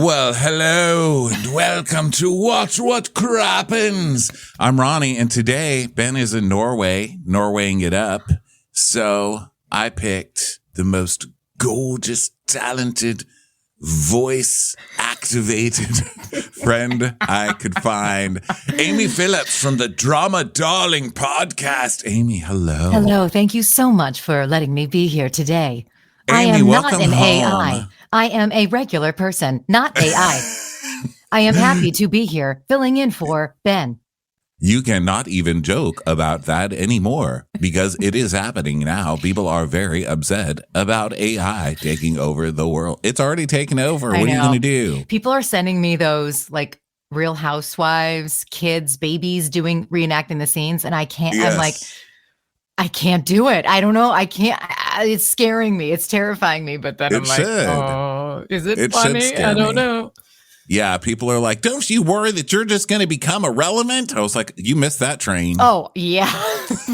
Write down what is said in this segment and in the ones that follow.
Well, hello and welcome to Watch What Crappens. I'm Ronnie, and today Ben is in Norwaying it up. So I picked the most gorgeous, talented, voice-activated friend I could find. Amy Phillips from the Drama Darling podcast. Amy, hello. Hello. Thank you so much for letting me be here today. Amy, I am not welcome an home. AI. I am a regular person, not AI. I am happy to be here, filling in for Ben. You cannot even joke about that anymore because it is happening now. People are very upset about AI taking over the world. It's already taken over. What are you going to do? People are sending me those like Real Housewives, kids, babies reenacting the scenes. And I can't, Yes. I'm like, I can't do it. I don't know. I can't. It's scaring me. It's terrifying me. But then I'm like, oh, is it funny? I don't know. Yeah, people are like, don't you worry that you're just going to become irrelevant? I was like, you missed that train. Oh, yeah,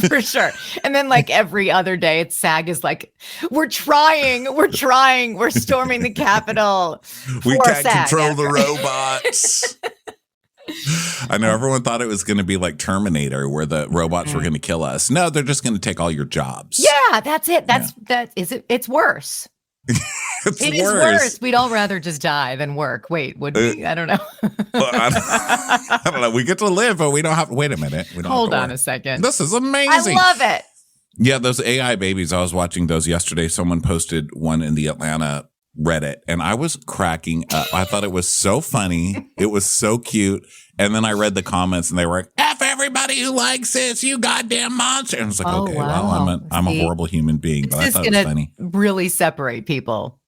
for sure. And then like every other day, it's SAG is like, we're trying, we're storming the Capitol. We can't SAG control the robots. I know everyone thought it was going to be like Terminator where the robots were going to kill us. No, they're just going to take all your jobs. Yeah, that's it. It's worse. It is worse. We'd all rather just die than work. Wait, would we? I don't know. I don't know. We get to live, but we don't have. Wait a minute. We don't Hold on a second. This is amazing. I love it. Yeah, those AI babies. I was watching those yesterday. Someone posted one in the Atlanta Reddit, and I was cracking up. I thought it was so funny. It was so cute. And then I read the comments, and they were like, "F everybody who likes this, you goddamn monster!" And I was like, "Okay, wow. well, I'm a horrible human being." But I thought it was funny. Really separate people.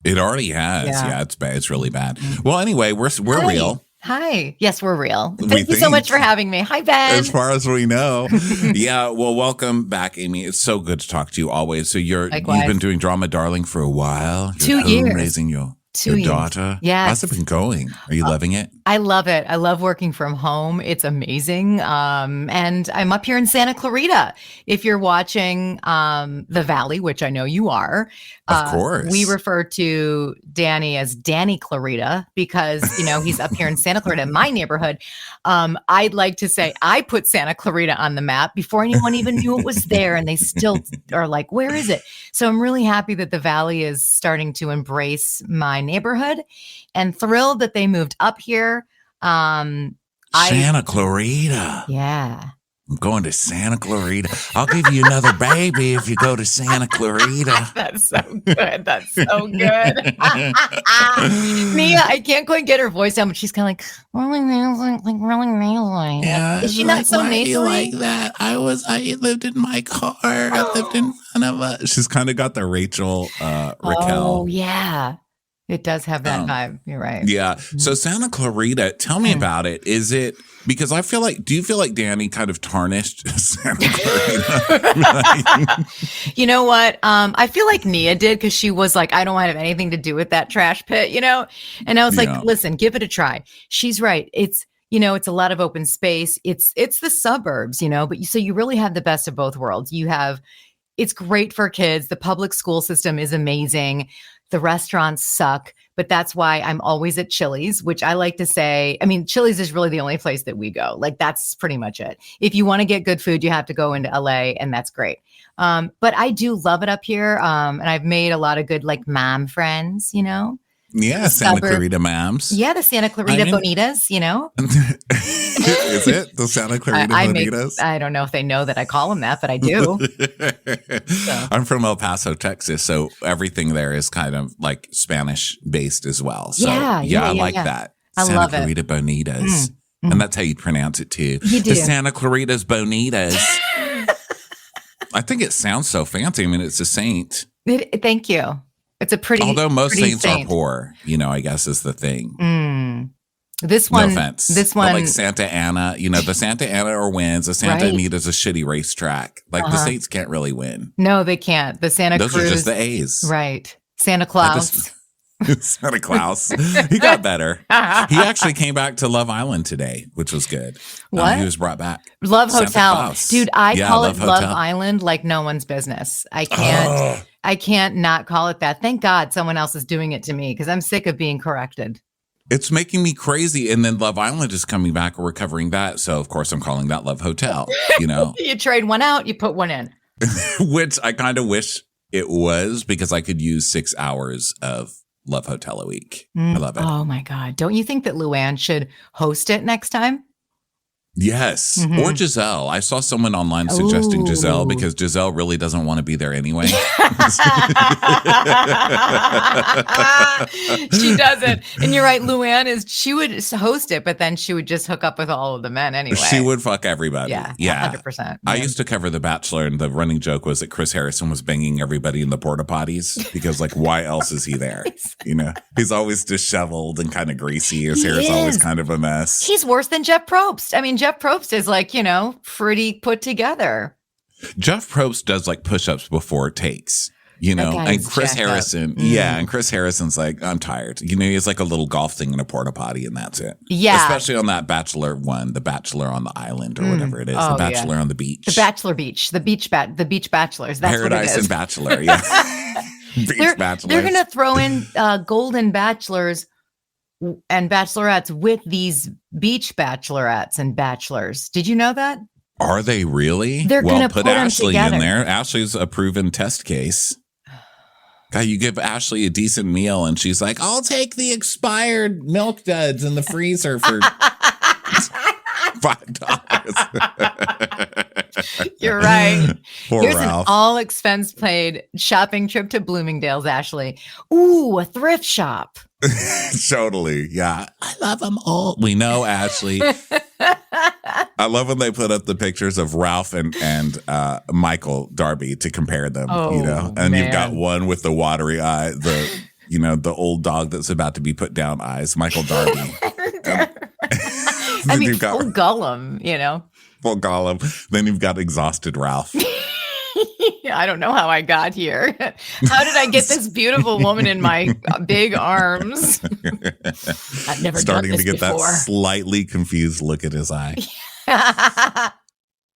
It already has. Yeah, it's bad. It's really bad. Well, anyway, we're real. Hi. Yes, we're real. Thank you so much for having me. Hi, Ben. As far as we know. Yeah. Well, welcome back, Amy. It's so good to talk to you always. So you've been doing Drama Darling for a while. You're 2 years. Raising your daughter. Yes. How's it been going? Are you loving it? I love it. I love working from home. It's amazing. And I'm up here in Santa Clarita. If you're watching the Valley, which I know you are, of course, we refer to Danny as Danny Clarita because, he's up here in Santa Clarita, my neighborhood. I'd like to say I put Santa Clarita on the map before anyone even knew it was there. And they still are like, where is it? So I'm really happy that the Valley is starting to embrace my neighborhood and thrilled that they moved up here. Santa Clarita. Yeah. I'm going to Santa Clarita. I'll give you another baby if you go to Santa Clarita. That's so good. That's so good. Mia, I can't quite get her voice down, but she's kind of like really nasally. Yeah, is she not so nasally? Like that? I lived in my car. I lived in front of us. She's kind of got the Raquel. Oh yeah. It does have that vibe. You're right. Yeah. So Santa Clarita, tell me about it. Is it because do you feel like Danny kind of tarnished Santa Clarita? You know what? I feel like Nia did because she was like, I don't want to have anything to do with that trash pit, And I was like, listen, give it a try. She's right. It's it's a lot of open space. It's the suburbs, but so you really have the best of both worlds. It's great for kids. The public school system is amazing. The restaurants suck, but that's why I'm always at Chili's, which I like to say, Chili's is really the only place that we go. Like that's pretty much it. If you want to get good food, you have to go into LA and that's great. But I do love it up here. And I've made a lot of good like mom friends, Yeah, Santa Clarita moms. Yeah, the Santa Clarita Bonitas, Is it the Santa Clarita Bonitas? I don't know if they know that I call them that, but I do. I'm from El Paso, Texas, so everything there is kind of like Spanish based as well. So I like that. I Santa love Clarita Bonitas. And that's how you pronounce it too. You do. The Santa Clarita's Bonitas. I think it sounds so fancy. It's a saint. Thank you. It's a pretty. Although most saints saint. are poor, I guess is the thing. This one, no offense. But like Santa Ana, the Santa Ana or wins. The Santa Anita's a shitty racetrack. Like the saints can't really win. No, they can't. The Santa Those Cruz, are just the A's. Right. Santa Claus. Santa Claus. He got better. He actually came back to Love Island today, which was good. What? He was brought back. Love Santa Hotel. Claus. Dude, I call it Love Hotel. Island like no one's business. I can't not call it that. Thank God someone else is doing it to me because I'm sick of being corrected. It's making me crazy. And then Love Island is coming back. We're covering that. So, of course, I'm calling that Love Hotel, You trade one out, you put one in. Which I kind of wish it was because I could use 6 hours of Love Hotel a week. I love it. Oh, my God. Don't you think that Luann should host it next time? Yes. Or Giselle. I saw someone online suggesting Giselle because Giselle really doesn't want to be there anyway. She doesn't. And you're right. Luann she would host it, but then she would just hook up with all of the men anyway. She would fuck everybody. Yeah. 100%. I used to cover The Bachelor, and the running joke was that Chris Harrison was banging everybody in the porta potties because, like, why else is he there? He's always disheveled and kind of greasy. His hair is always kind of a mess. He's worse than Jeff Probst. I mean, Jeff Probst is like, pretty put together. Jeff Probst does like push-ups before takes, and Chris Harrison. And Chris Harrison's like, I'm tired. He's like a little golf thing in a porta potty and that's it. Yeah. Especially on that Bachelor one, the Bachelor on the Island or whatever it is. The Bachelor on the beach. The Bachelor Beach, the beach Bachelors. That's Paradise what it is. and Bachelor. Yeah. Beach Bachelors. They're going to throw in golden bachelors and bachelorettes with these beach bachelorettes and bachelors. Did you know that? Are they really? They're going to put Ashley them in there. Ashley's a proven test case. God, you give Ashley a decent meal and she's like, I'll take the expired milk duds in the freezer for $5. You're right. Poor Here's Ralph. an all expense paid shopping trip to Bloomingdale's, Ashley. Ooh, a thrift shop. Totally. Yeah. I love them all. We know, Ashley. I love when they put up the pictures of Ralph and Michael Darby to compare them, and you've got one with the watery eye, the old dog that's about to be put down eyes, Michael Darby. I mean, full Gollum, Full Gollum. Then you've got exhausted Ralph. I don't know how I got here. How did I get this beautiful woman in my big arms? I've never starting done this to get before. that slightly confused look at his eye.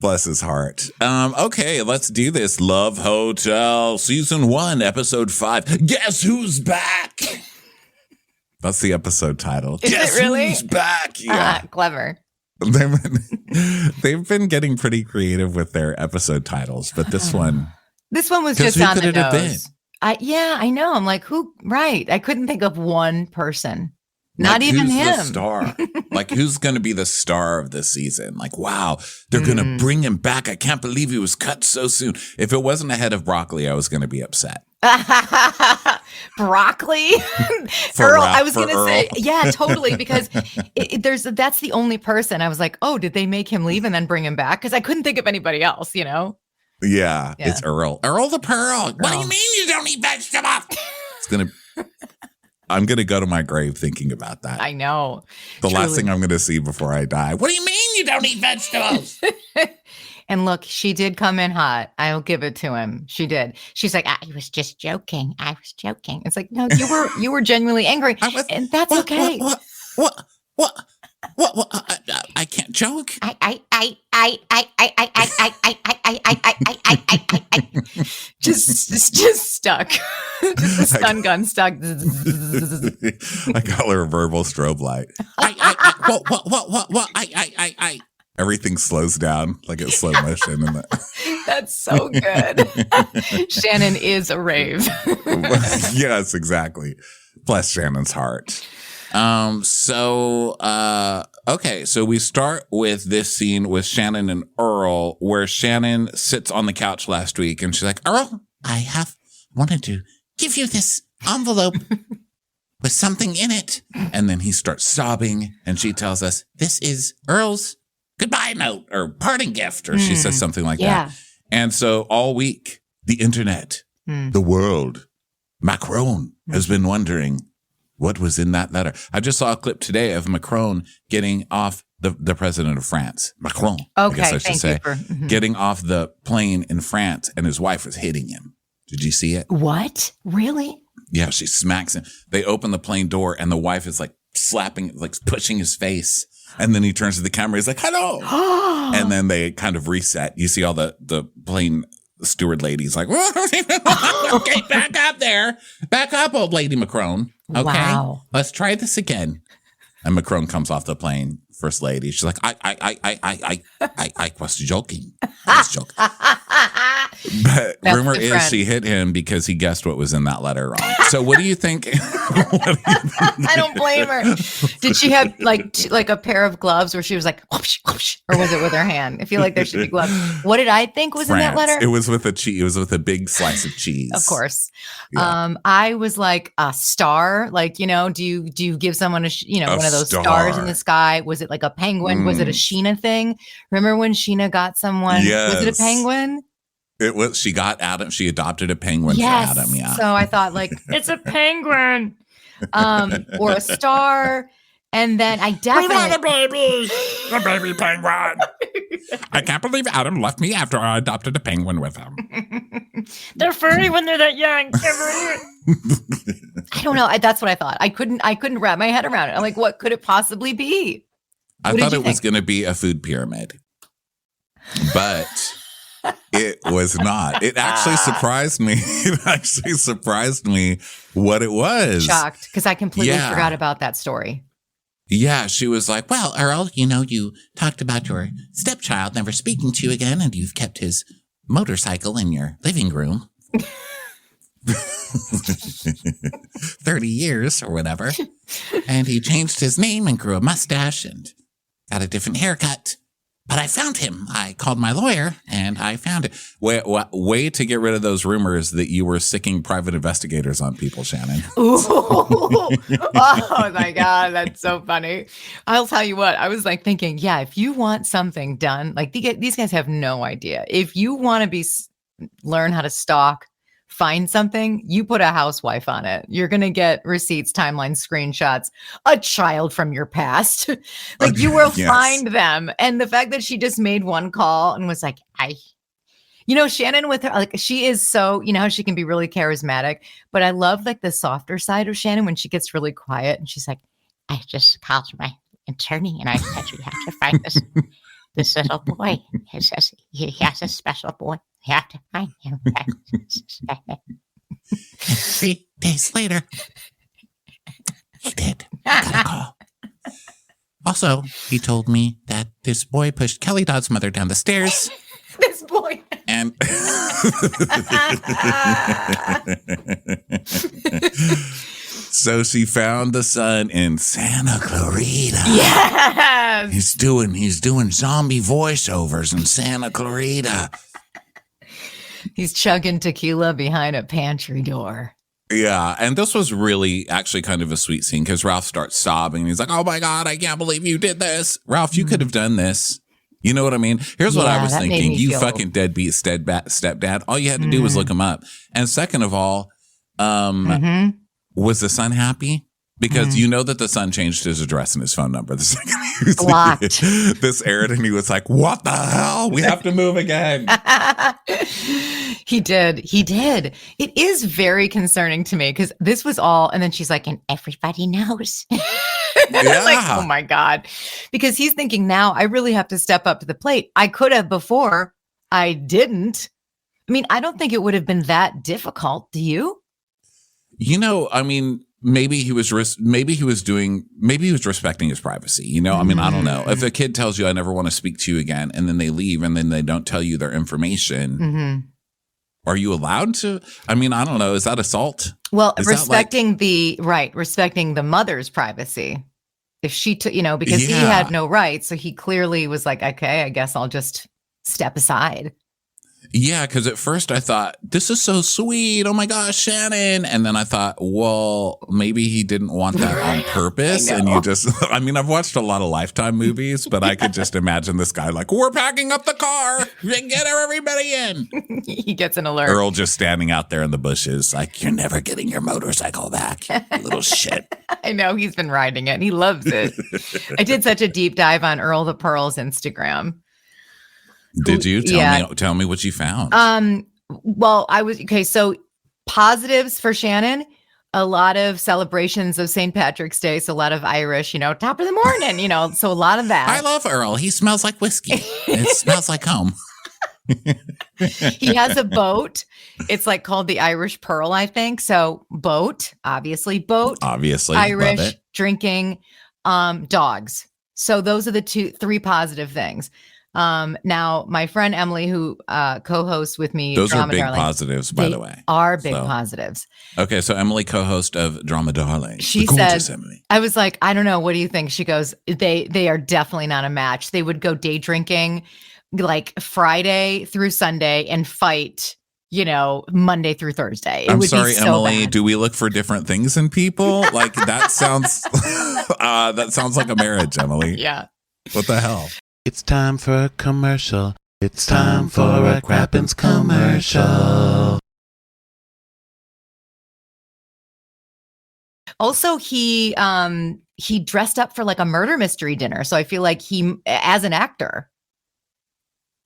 Bless his heart. Okay, let's do this. Love Hotel, Season 1, Episode 5. Guess who's back? That's the episode title. Is Guess it really? Who's back? Yeah. Clever. They've been getting pretty creative with their episode titles, but this one was just on the have been? nose. I know. I'm like, who? Right. I couldn't think of one person. Not even who's him. The star? Like, who's going to be the star of this season? Like, wow, they're going to bring him back. I can't believe he was cut so soon. If it wasn't ahead of Broccoli, I was going to be upset. Broccoli? Earl, I was going to say, yeah, totally. Because that's the only person I was like, oh, did they make him leave and then bring him back? Because I couldn't think of anybody else, Yeah, it's Earl. Earl the Pearl. Earl. What do you mean you don't eat vegetables? I'm going to go to my grave thinking about that. I know. The last thing I'm going to see before I die. What do you mean you don't eat vegetables? And look, she did come in hot. I'll give it to him. She did. She's like, I was just joking. I was joking. It's like, no, you were genuinely angry. And that's okay. What? I can't joke. Just stuck. Just a stun gun stuck. I call her a verbal strobe light. What? Everything slows down like it's slow motion. That's so good. Shannon is a rave. Yes, exactly. Bless Shannon's heart. Okay, so we start with this scene with Shannon and Earl, where Shannon sits on the couch last week and she's like, Earl, I have wanted to give you this envelope with something in it. And then he starts sobbing and she tells us, this is Earl's goodbye note or parting gift, or she says something like that. And so all week, the internet, the world, Macron has been wondering, what was in that letter? I just saw a clip today of Macron getting off the president of France. Macron, I guess I should say. Getting off the plane in France, and his wife was hitting him. Did you see it? What? Really? Yeah, she smacks him. They open the plane door, and the wife is like slapping, like pushing his face. And then he turns to the camera. He's like, hello. And then they kind of reset. You see all the plane steward ladies like, okay, back up there. Back up, old lady Macron. Okay, Let's try this again. And Macron comes off the plane, first lady. She's like, I was joking. I was joking. But That's rumor the is friend. she hit him because he guessed what was in that letter wrong. So what do you think? I don't blame her. Did she have like a pair of gloves where she was like, whoosh, whoosh, or was it with her hand? I feel like there should be gloves. What did I think was in that letter? It was with it was with a big slice of cheese. Of course. Yeah. I was like a star. Like, do you give someone one of those stars in the sky? Was it like a penguin? Was it a Sheena thing? Remember when Sheena got someone? Yes. Was it a penguin? It was. She got Adam. She adopted a penguin for Adam. Yeah. So I thought like it's a penguin, or a star. And then I definitely a baby penguin. I can't believe Adam left me after I adopted a penguin with him. They're furry when they're that young. I don't know. That's what I thought. I couldn't wrap my head around it. I'm like, what could it possibly be? I thought it was going to be a food pyramid, but it was not. It actually surprised me. It actually surprised me what it was. Shocked because I completely forgot about that story. Yeah, she was like, well, Earl, you talked about your stepchild never speaking to you again, and you've kept his motorcycle in your living room 30 years or whatever. And he changed his name and grew a mustache and got a different haircut. But I found him. I called my lawyer and I found it. Way to get rid of those rumors that you were sicking private investigators on people, Shannon. Ooh. Oh my God. That's so funny. I'll tell you what, I was like thinking, yeah, if you want something done, like these guys have no idea. If you want to learn how to stalk, find something, you put a housewife on it. You're going to get receipts, timelines, screenshots, a child from your past. Like you will find them. And the fact that she just made one call and was like, Shannon with her, like she is so, how she can be really charismatic, but I love like the softer side of Shannon when she gets really quiet and she's like, I just called my attorney and I said, you have to find this little boy. He says he has a special boy. You have to find him. 3 days later, he did. Got a call. Also, he told me that this boy pushed Kelly Dodd's mother down the stairs. This boy. And so she found the son in Santa Clarita. Yes. He's doing zombie voiceovers in Santa Clarita. He's chugging tequila behind a pantry door. Yeah, and this was really actually kind of a sweet scene because Ralph starts sobbing. He's like, oh my God, I can't believe you did this. Ralph, you could have done this. You know what I mean? Here's what I was thinking. You fucking deadbeat stepdad. All you had to do was look him up. And second of all, was the son happy? Because you know that the son changed his address and his phone number the second he was blocked. This aired, and he was like, what the hell? We have to move again. He did. It is very concerning to me because this was all, and then she's like, and everybody knows. Yeah. Like, oh my God. Because he's thinking now, I really have to step up to the plate. I could have before. I didn't. I mean, I don't think it would have been that difficult. Do you? I mean, maybe he was respecting his privacy. I mean, I don't know. If a kid tells you, I never want to speak to you again, and then they leave and then they don't tell you their information, are you allowed to? I mean, I don't know. Is that assault? Well, respecting the mother's privacy. If she took, because he had no rights. So he clearly was like, okay, I guess I'll just step aside. Yeah, because at first I thought, this is so sweet. Oh my gosh, Shannon. And then I thought, well, maybe he didn't want that on purpose. And you just, I mean, I've watched a lot of Lifetime movies, but I could just imagine this guy like, we're packing up the car. Get everybody in. He gets an alert. Earl just standing out there in the bushes like, you're never getting your motorcycle back, you little shit. I know, he's been riding it and he loves it. I did such a deep dive on Earl the Pearl's Instagram. Did you? Tell me what you found. Well, so positives for Shannon, a lot of celebrations of St. Patrick's Day. So a lot of Irish, top of the morning, so a lot of that. I love Earl. He smells like whiskey. It smells like home. He has a boat. It's like called the Irish Pearl, I think. So boat, obviously, Irish, drinking. Dogs. So those are the three positive things. Now my friend Emily, who co-hosts with me, those Drama are big Darling, positives, by the way. Are big positives. Okay, so Emily, co-host of Drama Darling, she said, Emily. I was like, I don't know, what do you think? She goes, they are definitely not a match. They would go day drinking like Friday through Sunday and fight, Monday through Thursday. I'm sorry, Emily. Do we look for different things in people? Like that sounds like a marriage, Emily. Yeah. What the hell? It's time for a commercial. It's time for a Crappens commercial. Also, he dressed up for like a murder mystery dinner. So I feel like he, as an actor,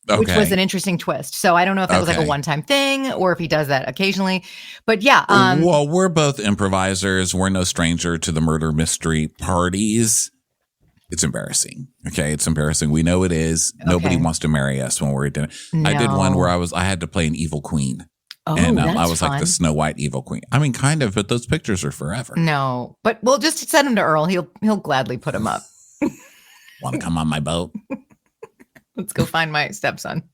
which was an interesting twist. So I don't know if that was like a one-time thing or if he does that occasionally. But yeah. Well, we're both improvisers. We're no stranger to the murder mystery parties. It's embarrassing. Okay. It's embarrassing. We know it is. Okay. Nobody wants to marry us when we're at dinner. No. I did one where I had to play an evil queen. Oh, and that's I was fun. Like the Snow White evil queen. I mean, kind of, but those pictures are forever. No, but we'll just send him to Earl. He'll gladly put him up. Want to come on my boat? Let's go find my stepson.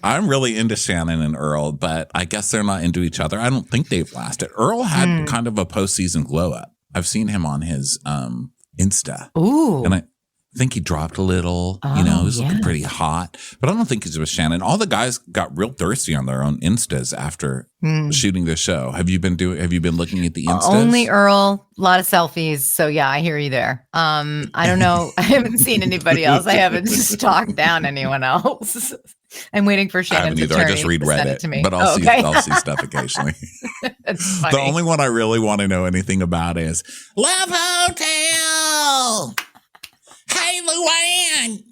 I'm really into Shannon and Earl, but I guess they're not into each other. I don't think they've lasted. Earl had kind of a postseason glow up. I've seen him on his Insta. Ooh. And I think he dropped a little. He was looking pretty hot. But I don't think he's with Shannon. All the guys got real thirsty on their own Instas after shooting the show. Have you been looking at the Instas? Only Earl, a lot of selfies. So yeah, I hear you there. I don't know. I haven't seen anybody else. I haven't stalked down anyone else. I'm waiting for Shannon's attorney. I just read Reddit, to me. but I'll see stuff occasionally. That's funny. The only one I really want to know anything about is Love Hotel. Hey, Luann.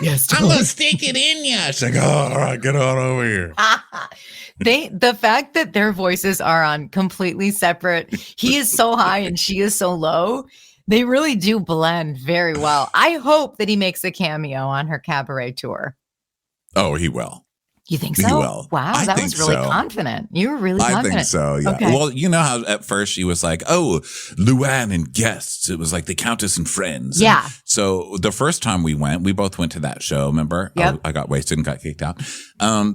Yes, I'm going to stick it in you. She's like, all right, get on over here. The fact that their voices are on completely separate, he is so high and she is so low, they really do blend very well. I hope that he makes a cameo on her cabaret tour. Oh, he will. You think so? He will. Wow, that was really confident. You were really confident. I think so, yeah. Okay. Well, you know how at first she was like, oh, Luann and guests. It was like the Countess and Friends. Yeah. And so the first time we both went to that show, remember? Yep. I got wasted and got kicked out.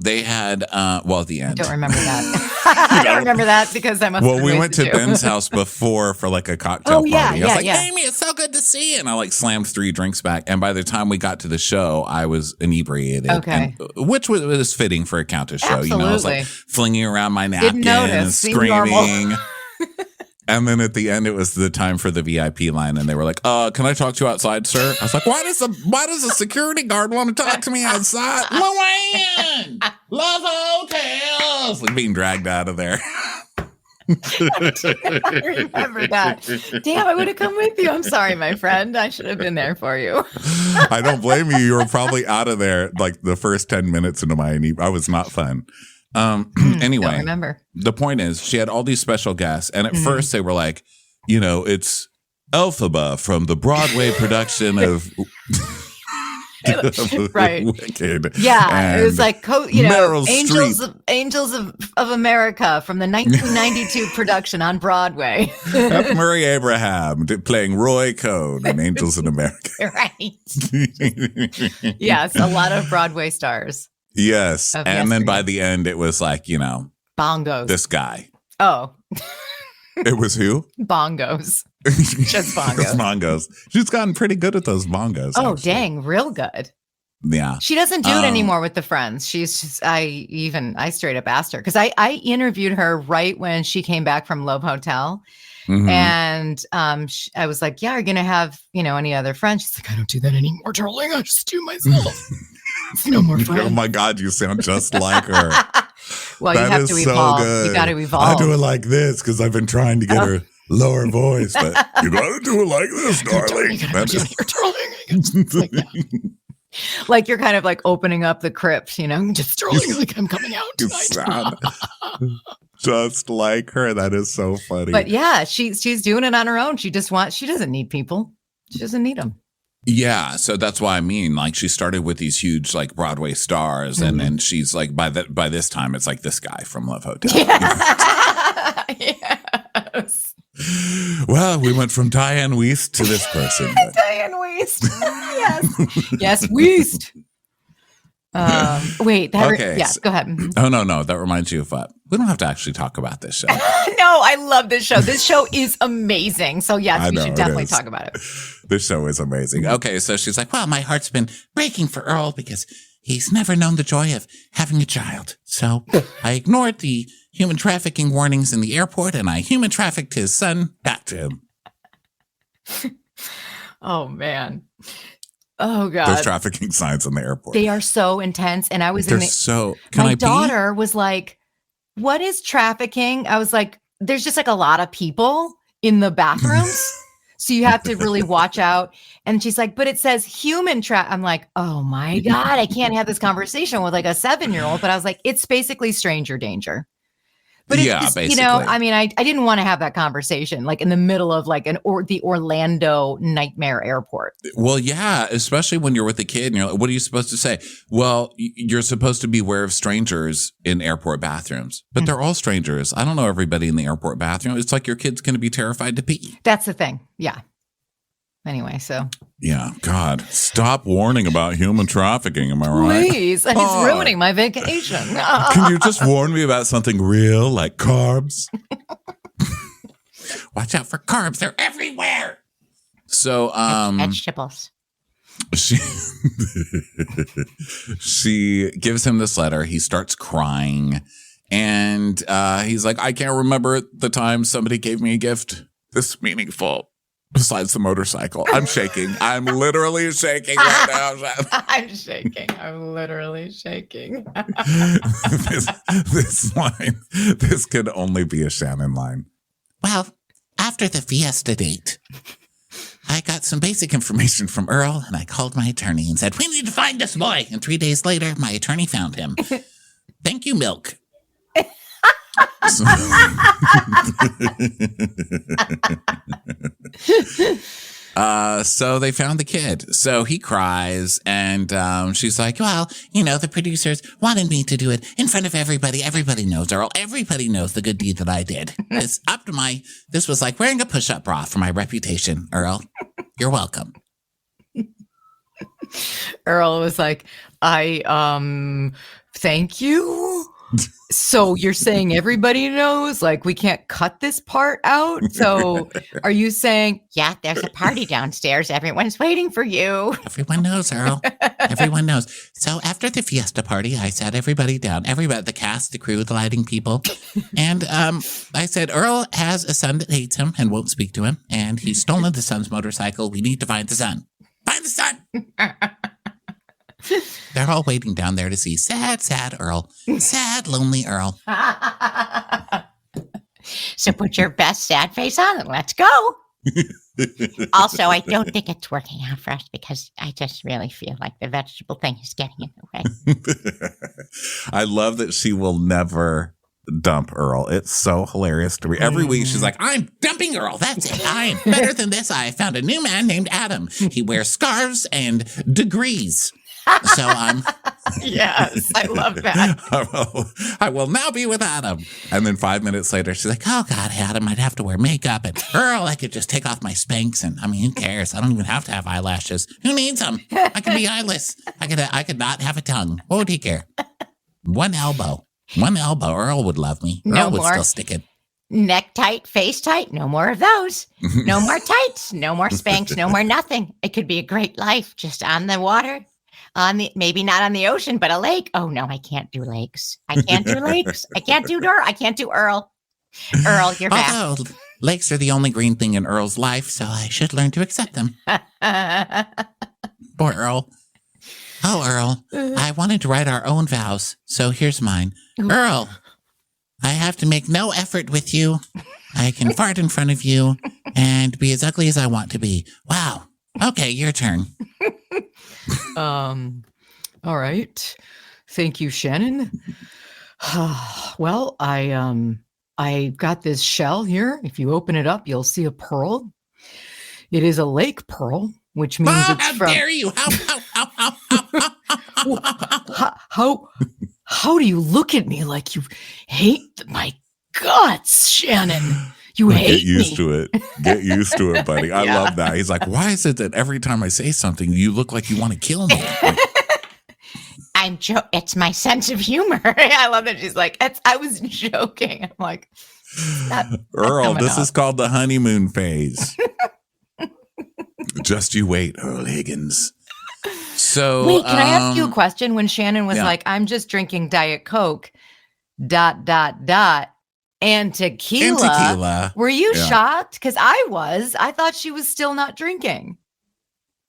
They had, at the end. I don't remember that. I don't remember that because I must have we went to too. Ben's house before for like a cocktail party. I was like, yeah. Amy, it's so good to see you. And I like slammed 3 drinks back. And by the time we got to the show, I was inebriated. Okay. Which was fitting for a Countess show. Absolutely. I was like flinging around my napkin and screaming. And then at the end, it was the time for the VIP line, and they were like, can I talk to you outside, sir? I was like, why does the security guard want to talk to me outside? Luann! Love Hotels! Like being dragged out of there. I remember that. Damn, I would have come with you. I'm sorry, my friend. I should have been there for you. I don't blame you. You were probably out of there like the first 10 minutes into my I was not fun. Anyway, don't remember. The point is she had all these special guests. And at first they were like, it's Elphaba from the Broadway production of... right. Wicked. Yeah, it was like Meryl Angels of America from the 1992 production on Broadway. F. Murray Abraham playing Roy Cohn in Angels in America. Right. Yes, a lot of Broadway stars. Yes, and then by the end it was like bongos. This guy. Oh. It was who? Bongos. Just bongos. Bongos. She's gotten pretty good at those bongos. Oh, actually. Dang, real good. Yeah. She doesn't do it anymore with the Friends. She's just, I straight up asked her because I interviewed her right when she came back from Love Hotel. Mm-hmm. And I was like, yeah, are you going to have, any other friends? She's like, I don't do that anymore, darling. I just do myself. No more friends. Oh my God, you sound just like her. Well, you have to evolve. So you got to evolve. I do it like this because I've been trying to get her lower voice, but you got to do it like this, darling. Like you're kind of like opening up the crypt, just darling, like I'm coming out tonight. Just like her. That is so funny. But yeah, she's doing it on her own. She doesn't need people. She doesn't need them. Yeah, so that's why I mean, like she started with these huge like Broadway stars, and then she's like by this time it's like this guy from Love Hotel. Yeah. Yes. Well, we went from Diane Weist to this person. Diane Weist. Yes. Yes, Weist. Wait. Okay. Go ahead. Oh, no. That reminds you of what? We don't have to actually talk about this show. No, I love this show. This show is amazing. So yes, we should definitely talk about it. This show is amazing. Okay, so she's like, well, my heart's been breaking for Earl because he's never known the joy of having a child. So I ignored the human trafficking warnings in the airport and I human trafficked his son back to him. Oh, man. Oh, God. Those trafficking signs in the airport. They are so intense. And I was my daughter was like, what is trafficking? I was like, there's just like a lot of people in the bathrooms. So you have to really watch out. And she's like, but it says human I'm like, oh my God, I can't have this conversation with like a 7-year-old. But I was like, it's basically stranger danger. But basically. I mean, I didn't want to have that conversation like in the middle of like the Orlando nightmare airport. Well, yeah, especially when you're with a kid and you're like, what are you supposed to say? Well, you're supposed to beware of strangers in airport bathrooms, but they're all strangers. I don't know everybody in the airport bathroom. It's like your kid's going to be terrified to pee. That's the thing. Yeah. Anyway, so. Yeah, God, stop warning about human trafficking. Am I right? Please, and it's ruining my vacation. Can you just warn me about something real like carbs? Watch out for carbs. They're everywhere. So, vegetables. She gives him this letter. He starts crying. And he's like, I can't remember the time somebody gave me a gift this meaningful. Besides the motorcycle. I'm shaking. I'm literally shaking right now. I'm shaking. I'm literally shaking. This line, this could only be a Shannon line. Well, after the fiesta date, I got some basic information from Earl and I called my attorney and said, we need to find this boy. And 3 days later, my attorney found him. Thank you, Milk. So they found the kid. So he cries and she's like, well, the producers wanted me to do it in front of everybody. Everybody knows, Earl. Everybody knows the good deed that I did. This was like wearing a push-up bra for my reputation, Earl. You're welcome. Earl was like, thank you. So you're saying everybody knows, like we can't cut this part out? So are you saying, yeah, there's a party downstairs. Everyone's waiting for you. Everyone knows, Earl. Everyone knows. So after the fiesta party, I sat everybody down, the cast, the crew, the lighting people. And I said, Earl has a son that hates him and won't speak to him. And he's stolen the son's motorcycle. We need to find the son. Find the son. They're all waiting down there to see sad, sad Earl. Sad, lonely Earl. So put your best sad face on and let's go. Also, I don't think it's working out for us because I just really feel like the vegetable thing is getting in the way. I love that she will never dump Earl. It's so hilarious to me. Every week she's like, I'm dumping Earl. That's it. I'm better than this. I found a new man named Adam. He wears scarves and degrees. So I'm yes, I love that. I will now be with Adam. And then 5 minutes later, she's like, oh God, Adam, I'd have to wear makeup. And Earl, I could just take off my Spanx. And who cares? I don't even have to have eyelashes. Who needs them? I could be eyeless. I could not have a tongue. What would he care? One elbow. Earl would love me. Earl would still stick it. Neck tight, face tight. No more of those. No more tights. No more Spanx. No more nothing. It could be a great life just on the water. Maybe not on the ocean, but a lake. Oh no, I can't do lakes. I can't do lakes. I can't do Earl. Earl, you're back. Although lakes are the only green thing in Earl's life, so I should learn to accept them. Poor Earl. Oh, Earl, I wanted to write our own vows, so here's mine. Earl, I have to make no effort with you. I can fart in front of you and be as ugly as I want to be. Wow. Okay, your turn. All right. Thank you, Shannon. Well, I got this shell here. If you open it up, you'll see a pearl. It is a lake pearl, which means it's how from... dare you? How do you look at me like you hate my guts, Shannon. You hate Get used me. to it. Get used to it, buddy. I love that. He's like, why is it that every time I say something, you look like you want to kill me? Like, It's my sense of humor. I love that she's like, I was joking. I'm like, Earl, this is called the honeymoon phase. Just you wait, Earl Higgins. So wait, can I ask you a question? When Shannon was like, I'm just drinking Diet Coke, ... and tequila. Were you shocked? Because I thought she was still not drinking.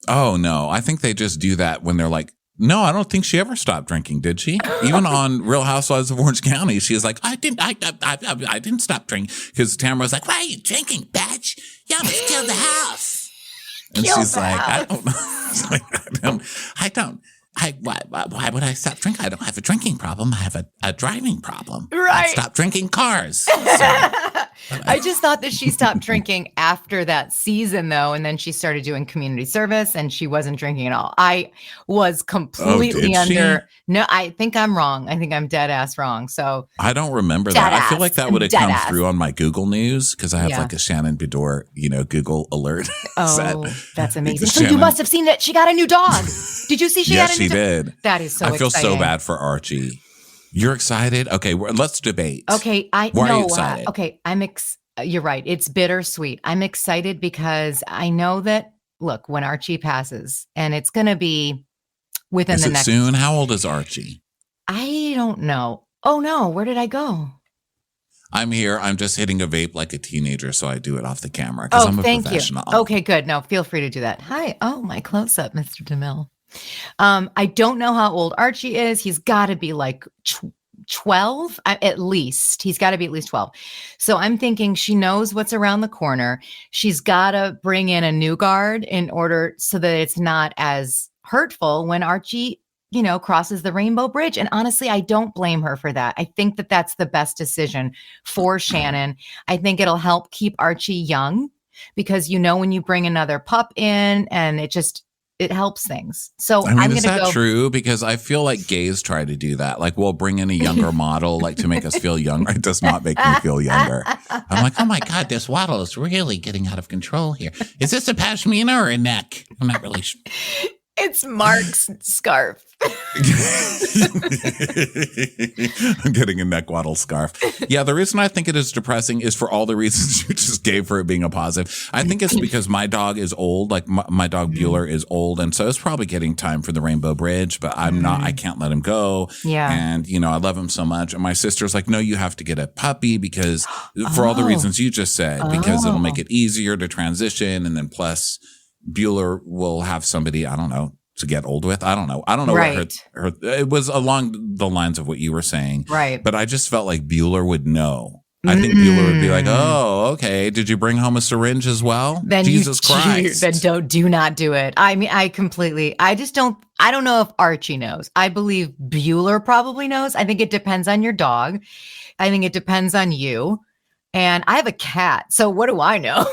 Oh, no. I think they just do that when they're like, no, I don't think she ever stopped drinking, did she? Even on Real Housewives of Orange County, she was like, I didn't stop drinking. Because Tamara was like, why are you drinking, bitch? You almost killed the house. And she's like, I don't. Why would I stop drinking? I don't have a drinking problem. I have a driving problem. Right. I stopped drinking cars. So, I just thought that she stopped drinking after that season, though, and then she started doing community service, and she wasn't drinking at all. I was completely under. No, I think I'm wrong. I think I'm dead ass wrong. So I don't remember that. I feel like that would have come through on my Google News because I have like a Shannon Bedore, Google alert. Oh, that's amazing. So you must have seen that she got a new dog. Did you see she got a new dog? She did. That is so exciting. I feel so bad for Archie. You're excited? Okay, let's debate. Okay, Why are you excited? Okay, you're right. It's bittersweet. I'm excited because I know that, look, when Archie passes, and it's going to be within the next... soon? How old is Archie? I don't know. Oh, no. Where did I go? I'm here. I'm just hitting a vape like a teenager, so I do it off the camera because I'm a professional. You. Okay, good. No, feel free to do that. Hi. Oh, my close-up, Mr. DeMille. I don't know how old Archie is. He's got to be like 12 at least. He's got to be at least 12. So I'm thinking she knows what's around the corner. She's got to bring in a new guard in order so that it's not as hurtful when Archie, crosses the Rainbow Bridge. And honestly, I don't blame her for that. I think that that's the best decision for Shannon. I think it'll help keep Archie young because, when you bring another pup in and it helps things. So I'm going to go. Is that true? Because I feel like gays try to do that. Like we'll bring in a younger model, like to make us feel younger. It does not make me feel younger. I'm like, oh my God, this waddle is really getting out of control here. Is this a pashmina or a neck? I'm not really sure. It's Mark's scarf. I'm getting a neck waddle scarf. Yeah, the reason I think it is depressing is for all the reasons you just gave for it being a positive. I think it's because my dog is old. Like my dog Bueller is old. And so it's probably getting time for the Rainbow Bridge, but I can't let him go. Yeah. And, I love him so much. And my sister's like, no, you have to get a puppy because for all the reasons you just said, because it'll make it easier to transition. And then plus Bueller will have somebody, I don't know, to get old with. I don't know. Right. What her it was along the lines of what you were saying. Right. But I just felt like Bueller would know. I think Bueller would be like, oh, okay. Did you bring home a syringe as well? Then Jesus Christ. Then do not do it. I mean, I don't know if Archie knows. I believe Bueller probably knows. I think it depends on your dog. I think it depends on you. And I have a cat. So what do I know?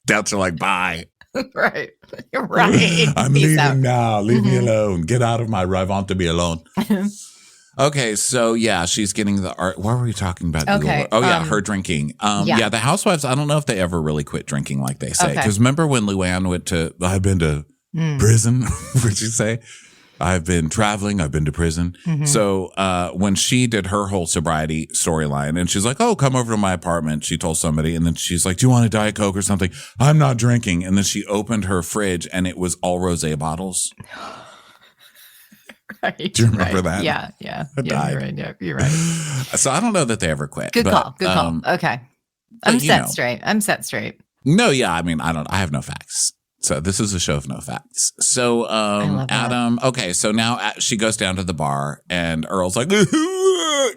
Cats are like, bye. Right. Right. I'm leaving now. Leave me alone. Get out of my I want to be alone. Okay, so yeah, she's getting the art. What were we talking about? Okay. Oh yeah, her drinking. Yeah, the housewives, I don't know if they ever really quit drinking like they say. Because remember when Luann went to, I've been to prison, what'd she say? I've been traveling. I've been to prison. Mm-hmm. So when she did her whole sobriety storyline and she's like, oh, come over to my apartment. She told somebody. And then she's like, do you want a Diet Coke or something? I'm not drinking. And then she opened her fridge and it was all rosé bottles. Right. Do you remember that? Yeah. You're right. Yeah, you're right. So I don't know that they ever quit. Good call. Okay. I'm set straight. No, yeah. I mean, I have no facts. So this is a show of no facts. So Adam, okay, so now she goes down to the bar and Earl's like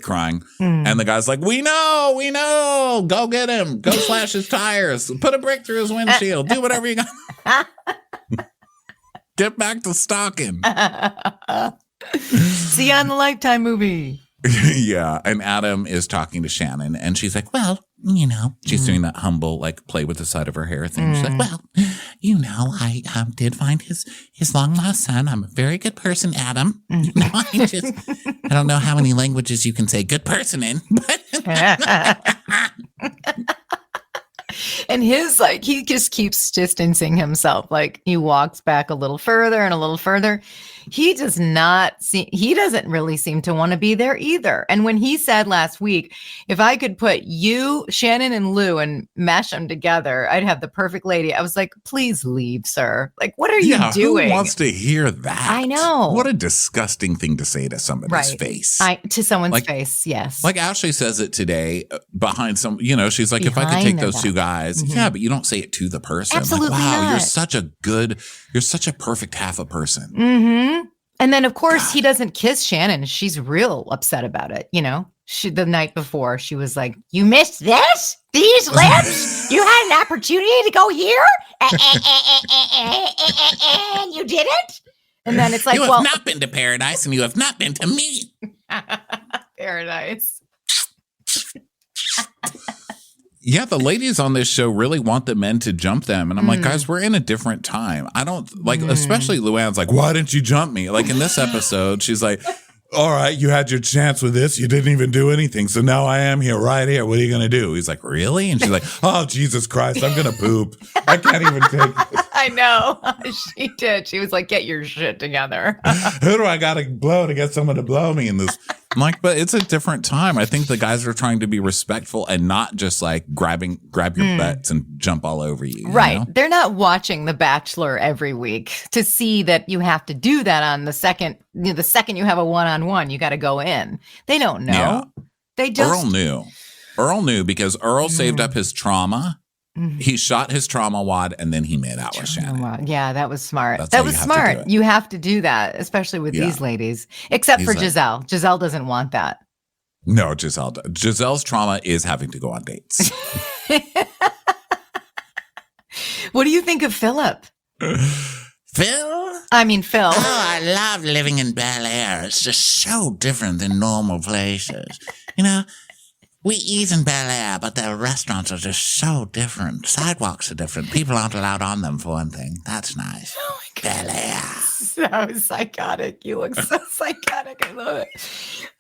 crying. And the guy's like, we know. Go get him. Go slash his tires. Put a brick through his windshield. Do whatever you got. Get back to stalking. See you on the Lifetime movie. Yeah. And Adam is talking to Shannon and she's like, well, she's doing that humble, like, play with the side of her hair thing. She's like, well, I did find his long lost son. I'm a very good person, Adam. I don't know how many languages you can say good person in, but. And his, like, he just keeps distancing himself. Like, he walks back a little further and a little further. He doesn't really seem to want to be there either. And when he said last week, if I could put you, Shannon, and Lou and mash them together, I'd have the perfect lady. I was like, please leave, sir. Like, what are you doing? Who wants to hear that? I know. What a disgusting thing to say to somebody's face. To someone's face, yes. Like Ashley says it today behind some, she's like, if I could take those two guys, but you don't say it to the person. Absolutely like, wow, not. you're such a perfect half a person. Mm-hmm. And then, of course, he doesn't kiss Shannon. She's real upset about it. The night before, she was like, you missed this? These lips? You had an opportunity to go here? And you didn't? And then it's like, you have not been to paradise and you have not been to me. Paradise. Yeah, the ladies on this show really want the men to jump them. And I'm like, guys, we're in a different time. I don't especially Luann's like, why didn't you jump me? Like in this episode, she's like, all right, you had your chance with this. You didn't even do anything. So now I am here, right here. What are you going to do? He's like, really? And she's like, oh, Jesus Christ, I'm going to poop. I can't even take this. I know. She did. She was like, get your shit together. Who do I got to blow to get someone to blow me in this? I'm like, but it's a different time. I think the guys are trying to be respectful and not just like grab your butts and jump all over you. Right. They're not watching The Bachelor every week to see that you have to do that on the second you have a one-on-one, you got to go in. They don't know. Yeah. They just. Earl knew because Earl saved up his trauma. Mm-hmm. He shot his trauma wad and then he made out with Shannon. Yeah, that was smart. That was smart. You have to do that, especially with these ladies, except for Giselle. Giselle doesn't want that. No, Giselle's trauma is having to go on dates. What do you think of Philip? Phil? I mean, Phil. Oh, I love living in Bel Air. It's just so different than normal places. We eat in Bel Air, but their restaurants are just so different. Sidewalks are different. People aren't allowed on them, for one thing. That's nice. Oh, my God. Bel Air. So psychotic. You look so psychotic. I love it.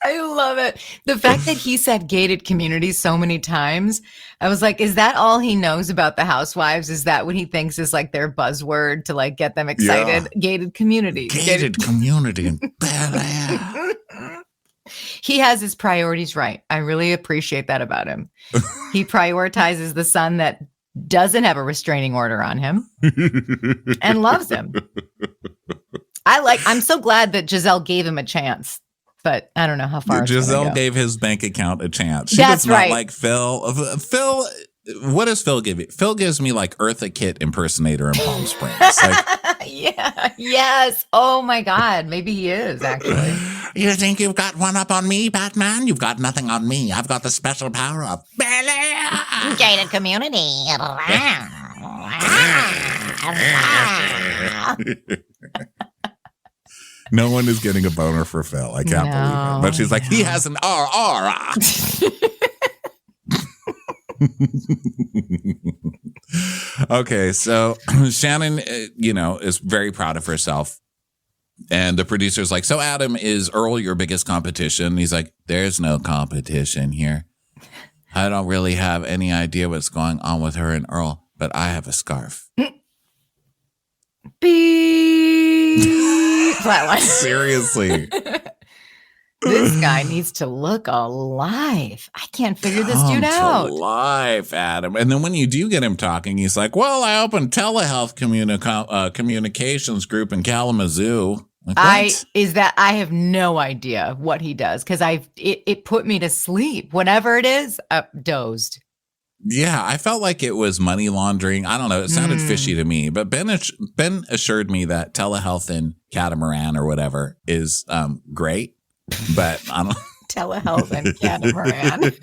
I love it. The fact that he said gated communities so many times, I was like, is that all he knows about the housewives? Is that what he thinks is like their buzzword to like get them excited? Yeah. Gated community. Gated community in Bel Air. He has his priorities right. I really appreciate that about him. He prioritizes the son that doesn't have a restraining order on him and loves him. I'm so glad that Giselle gave him a chance, but I don't know how far. Giselle gave his bank account a chance. She That's was not right. Like Phil. Phil, what does Phil give you? Phil gives me like Eartha Kitt impersonator in Palm Springs. Like, yeah. Yes. Oh my God. Maybe he is actually. You think you've got one up on me, Batman? You've got nothing on me. I've got the special power of Bel Air. Gated community. No one is getting a boner for Phil. I can't believe it. But she's like, he has an RR. Okay, so Shannon, is very proud of herself. And the producer's like, so Adam, is Earl your biggest competition? He's like, there's no competition here. I don't really have any idea what's going on with her and Earl, but I have a scarf. Beep. Flatline. Seriously. This guy needs to look alive. I can't figure this dude out. Alive, Adam. And then when you do get him talking, he's like, well, I opened telehealth communications group in Kalamazoo. Like, I have no idea what he does because it put me to sleep. Whatever it is, dozed. Yeah, I felt like it was money laundering. I don't know. It sounded fishy to me. But Ben assured me that telehealth in Catamaran or whatever is great. But I don't telehealth and Catamaran.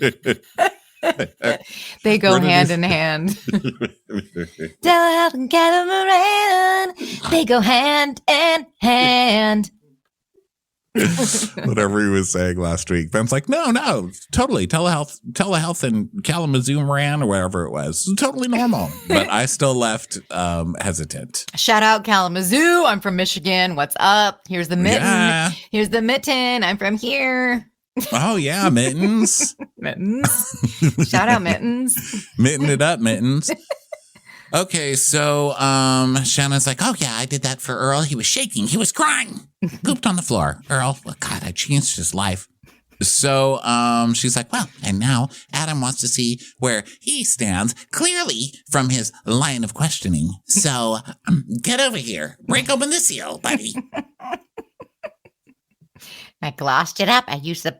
They go hand in hand. Telehealth and Catamaran. They go hand in hand. Whatever he was saying last week. Ben's like, no, totally. Telehealth in Kalamazoo, Moran, or wherever it was. Totally normal. But I still left hesitant. Shout out Kalamazoo. I'm from Michigan. What's up? Here's the mitten. Yeah. Here's the mitten. I'm from here. Oh, yeah, Mittens. Mittens. Shout out Mittens. Mitten it up, Mittens. Okay, so Shannon's like, oh, yeah, I did that for Earl. He was shaking. He was crying. Pooped on the floor. Earl, oh, God, I changed his life. So she's like, well, and now Adam wants to see where he stands clearly from his line of questioning. So get over here. Break open the seal, buddy. I glossed it up. I used the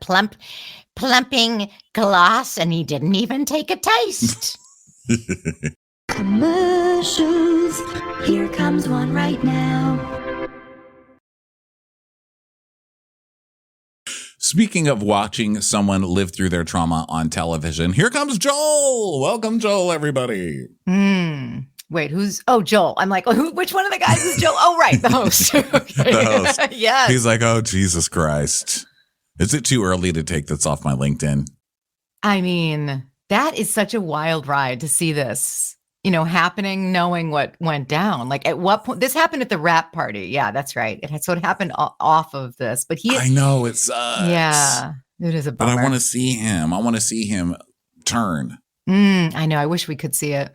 plumping gloss, and he didn't even take a taste. Commercials. Here comes one right now. Speaking of watching someone live through their trauma on television, here comes Joel. Welcome, Joel, everybody. Wait, who's? Oh, Joel. I'm like, which one of the guys is Joel? Oh, right, the host. Okay. The host. Yes. He's like, oh, Jesus Christ. Is it too early to take this off my LinkedIn? I mean, that is such a wild ride to see this, happening, knowing what went down. Like, at what point? This happened at the wrap party. Yeah, that's right. So it happened off of this. But I know, it sucks. Yeah, it is a bummer. But I want to see him. I want to see him turn. I know. I wish we could see it.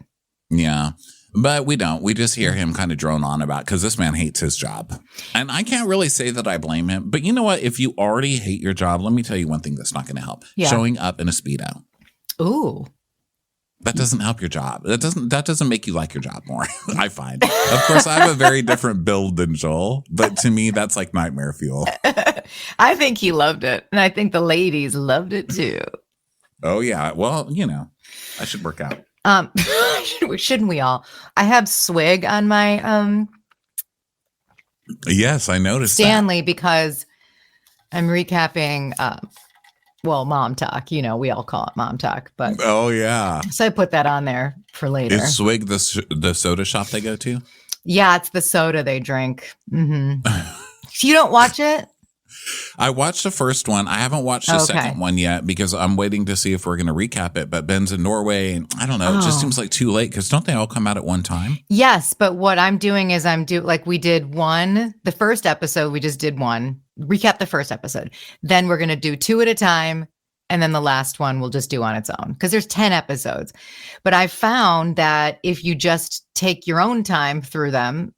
Yeah. But we don't. We just hear him kind of drone on about, because this man hates his job. And I can't really say that I blame him. But you know what? If you already hate your job, let me tell you one thing that's not going to help. Yeah. Showing up in a Speedo. Ooh. That doesn't help your job. That doesn't make you like your job more, I find. Of course, I have a very different build than Joel. But to me, that's like nightmare fuel. I think he loved it. And I think the ladies loved it too. Oh, yeah. Well, I should work out. Shouldn't we all? I have swig on my Yes, I noticed Stanley because I'm recapping Mom Talk. We all call it Mom Talk, but oh yeah. So I put that on there for later. Is Swig the soda shop they go to? Yeah, it's the soda they drink. Mm-hmm. You don't watch it? I watched the first one. I haven't watched the second one yet because I'm waiting to see if we're going to recap it. But Ben's in Norway, and I don't know. It just seems like too late because don't they all come out at one time? Yes, but what I'm doing is like we did the first episode, we just did one, recap the first episode. Then we're going to do 2 at a time. And then the last one we'll just do on its own because there's 10 episodes. But I found that if you just take your own time through them,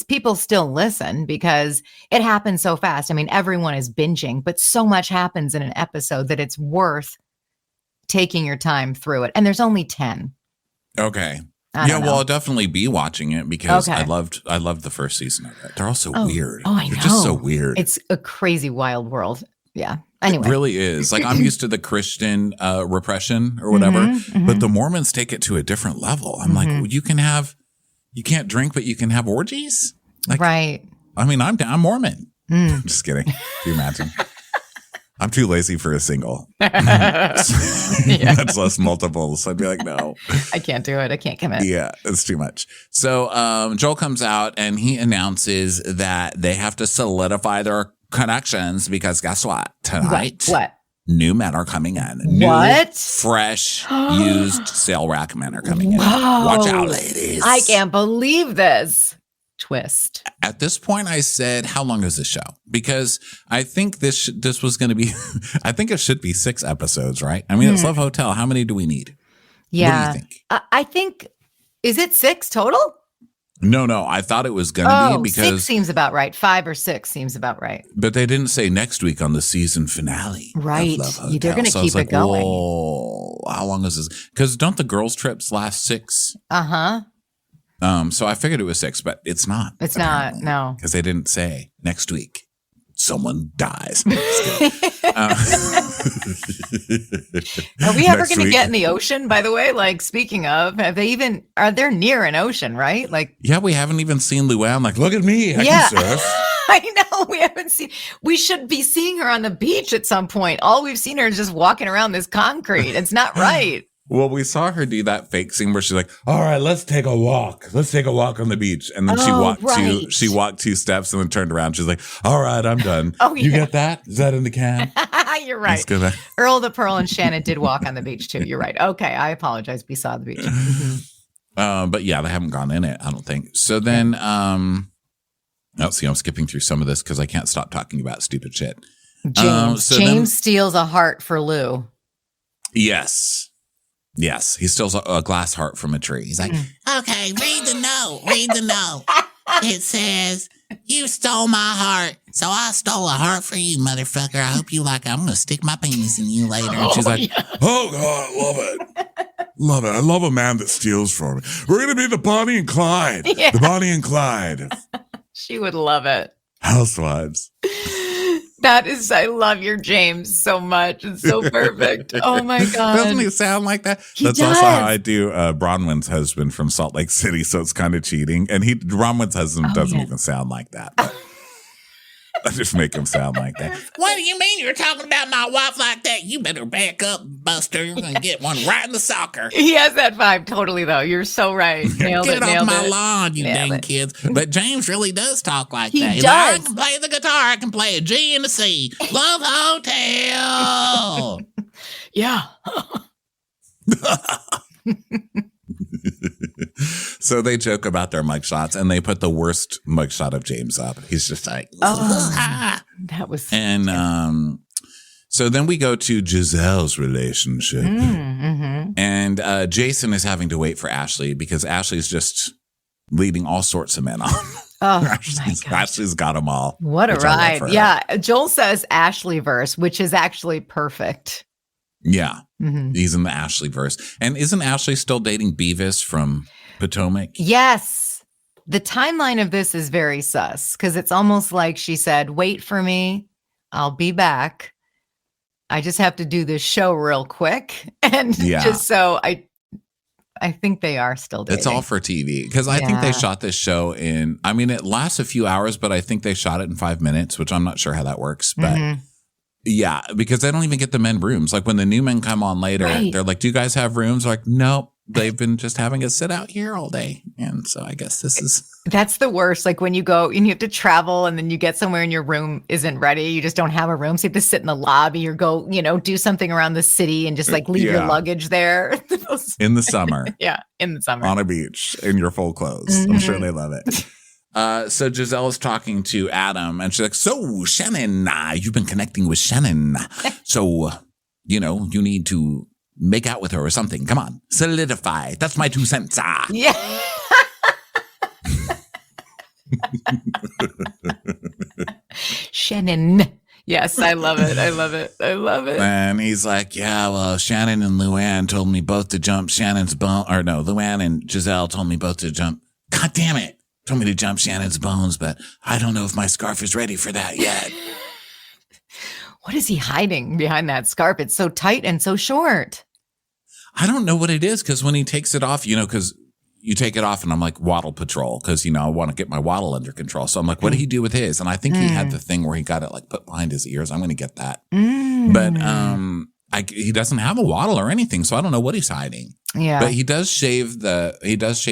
people still listen because it happens so fast. I mean, everyone is binging, but so much happens in an episode that it's worth taking your time through it. And there's only 10. Okay. Well, I'll definitely be watching it because I loved the first season of it. They're all so weird. Oh, I know. They're just so weird. It's a crazy, wild world. Yeah. Anyway. It really is. Like, I'm used to the Christian repression or whatever, but the Mormons take it to a different level. I'm like, well, you can't drink, but you can have orgies? Like, right. I mean, I'm Mormon. Just kidding. Can you imagine? I'm too lazy for a single. That's less multiples. I'd be like, no. I can't do it. I can't commit. Yeah, it's too much. So Joel comes out and he announces that they have to solidify their connections because guess what? Tonight, what? New men are coming in. What? New, fresh, used sale rack men are coming in. Watch out, ladies. I can't believe this twist. At this point, I said, how long is this show? Because I think this was going to be, I think it should be 6 episodes, right? I mean, it's Love Hotel. How many do we need? Yeah. What do you think? I think, is it 6 total? No. I thought it was going to be because 6 seems about right. 5 or 6 seems about right. But they didn't say next week on the season finale. Right. They're going to keep it going. Whoa, how long is this? Because don't the girls' trips last 6? So I figured it was 6, but it's not. It's not. No. Because they didn't say next week someone dies. Are we ever going to get in the ocean, by the way? Like, speaking of, are they near an ocean, right? Like, yeah, we haven't even seen Luann. Like, look at me. I can surf. I know. We should be seeing her on the beach at some point. All we've seen her is just walking around this concrete. It's not right. Well, we saw her do that fake scene where she's like, all right, let's take a walk. Let's take a walk on the beach. And then she walked 2 steps and then turned around. She's like, all right, I'm done. Oh, yeah. You get that? Is that in the can? You're right. Let's go back. Earl, the Pearl, and Shannon did walk on the beach too. You're right. Okay. I apologize. We saw the beach. But yeah, they haven't gone in it, I don't think. So then, I'm skipping through some of this because I can't stop talking about stupid shit. James steals a heart for Lou. Yes. Yes, he steals a glass heart from a tree. He's like, okay, read the note. It says, you stole my heart, so I stole a heart for you, motherfucker. I hope you like it. I'm going to stick my penis in you later. And she's like, oh, God, love it. Love it. I love a man that steals from me. We're going to be the Bonnie and Clyde. Yeah. The Bonnie and Clyde. She would love it. Housewives. I love your James so much. It's so perfect. Oh my God. Doesn't he sound like that? That's also how I do Bronwyn's husband from Salt Lake City. So it's kind of cheating. And Bronwyn's husband doesn't even sound like that. But I just make him sound like that. What do you mean you're talking about my wife like that? You better back up, Buster, and get one right in the socker. He has that vibe totally, though. You're so right. Get off my lawn, you dang kids. But James really does talk like that. He does. I can play the guitar. I can play a G and a C. Love Hotel. Yeah. So they joke about their mugshots, and they put the worst mugshot of James up. He's just like, that was. And so then we go to Giselle's relationship, and Jason is having to wait for Ashley because Ashley's just leading all sorts of men on. Oh, Ashley's got them all. What a ride! Yeah, Joel says Ashley verse, which is actually perfect. Yeah, he's in the Ashley verse. And isn't Ashley still dating Beavis from Potomac? Yes. The timeline of this is very sus because it's almost like she said, wait for me. I'll be back. I just have to do this show real quick. And just so I think they are still dating. It's all for TV because I think they shot this show it lasts a few hours, but I think they shot it in 5 minutes, which I'm not sure how that works. But yeah, because they don't even get the men rooms. Like when the new men come on later, they're like, do you guys have rooms? Like, nope. They've been just having us sit out here all day. And so I guess that's the worst. Like when you go and you have to travel and then you get somewhere and your room isn't ready. You just don't have a room. So you have to sit in the lobby or go, do something around the city and just like leave your luggage there. In the summer. In the summer. On a beach in your full clothes. I'm sure they love it. So Giselle is talking to Adam and she's like, so Shannon, you've been connecting with Shannon. So, you need to make out with her or something. Come on, solidify. That's my 2 cents. Yeah. Shannon. Yes, I love it. I love it. I love it. And he's like, yeah, well, Shannon and Luann told me both to jump Shannon's bone. Or no, Luann and Giselle told me both to jump. God damn it. Told me to jump Shannon's bones, but I don't know if my scarf is ready for that yet. What is he hiding behind that scarf? It's so tight and so short. I don't know what it is because when he takes it off, because you take it off and I'm like, waddle patrol because, I want to get my waddle under control. So I'm like, what did he do with his? And I think he had the thing where he got it like put behind his ears. I'm going to get that. But he doesn't have a waddle or anything. So I don't know what he's hiding. Yeah. But he does shave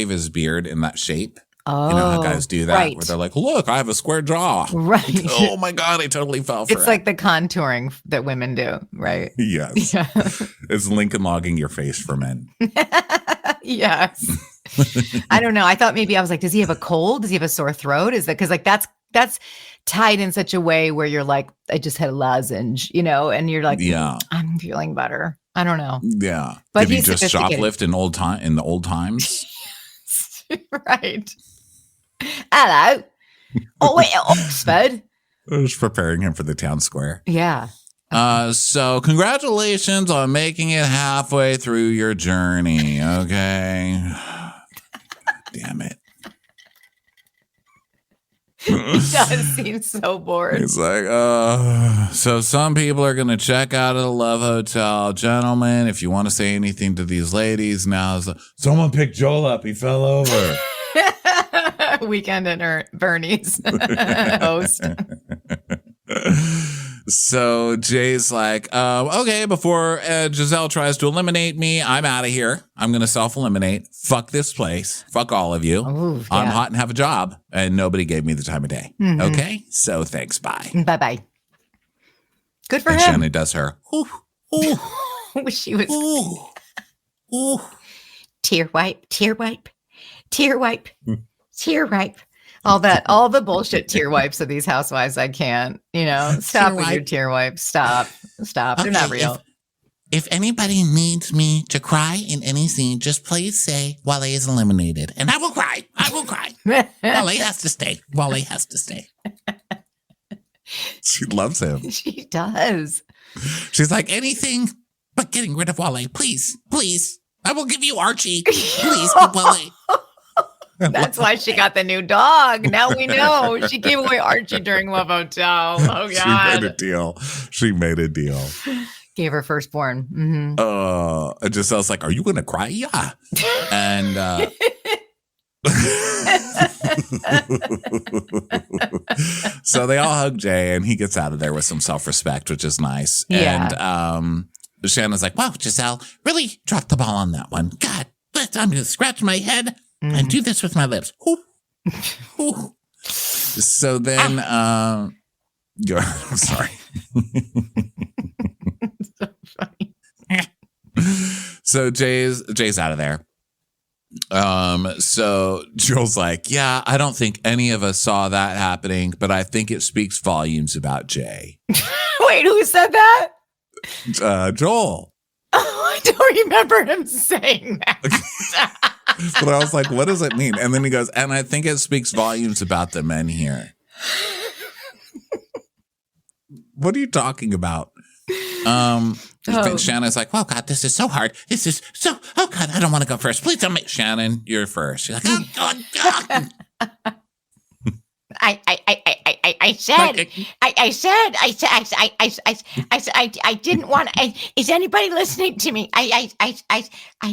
his beard in that shape. Oh, you know how guys do that where they're like, look, I have a square jaw. Right. Oh my God, I totally fell for it. It's like the contouring that women do, right? Yes. Yeah. It's Lincoln logging your face for men. Yes. I don't know. I thought maybe I was like, does he have a cold? Does he have a sore throat? Is that because like that's tied in such a way where you're like, I just had a lozenge, and you're like, I'm feeling better. I don't know. Yeah. But did he just shoplift in the old times? Right. Hello. Oh, wait, Oxford. I was preparing him for the town square. Yeah. So congratulations on making it halfway through your journey. Okay. Damn it. He does seem so bored. He's like, so some people are going to check out of the Love Hotel. Gentlemen, if you want to say anything to these ladies, someone picked Joel up. He fell over. Weekend at Bernie's host. So Jay's like, okay, before Giselle tries to eliminate me, I'm out of here. I'm going to self-eliminate. Fuck this place. Fuck all of you. Ooh, I'm yeah. hot and have a job. And nobody gave me the time of day. Mhm. Okay? So thanks. Bye. Bye-bye. Good for And him. Shannon does her. Ooh, ooh, She was ooh, ooh. Tear wipe, tear wipe, tear wipe, tear wipe. all the bullshit tear wipes of these housewives. I can't, stop with your tear wipes. Stop. They're not real. If anybody needs me to cry in any scene, just please say Wale is eliminated. And I will cry. Wale has to stay. She loves him. She does. She's like, Anything but getting rid of Wale. Please. I will give you Archie. Please, keep Wale. That's why she got the new dog. Now we know. She gave away Archie during Love Hotel. Oh, God. She made a deal. Gave her firstborn. Mm-hmm. Giselle's like, are you going to cry? Yeah. And so they all hug Jay and he gets out of there with some self-respect, which is nice. Yeah. And Shannon's like, Wow, Giselle really dropped the ball on that one. God, I'm going to scratch my head and do this with my lips. Ooh. Ooh. so then, I'm sorry. So funny. So Jay's out of there. So Joel's like, yeah, I don't think any of us saw that happening, but I think it speaks volumes about Jay. Wait, who said that? Joel. Oh, I don't remember him saying that. But I was like, what does it mean? And then he goes, and I think it speaks volumes about the men here. What are you talking about? Shannon's like, well, God, this is so hard. This is so, oh, God, I don't want to go first. Please don't make Shannon, you're first. She's like, oh, God. I didn't want. Is anybody listening to me? I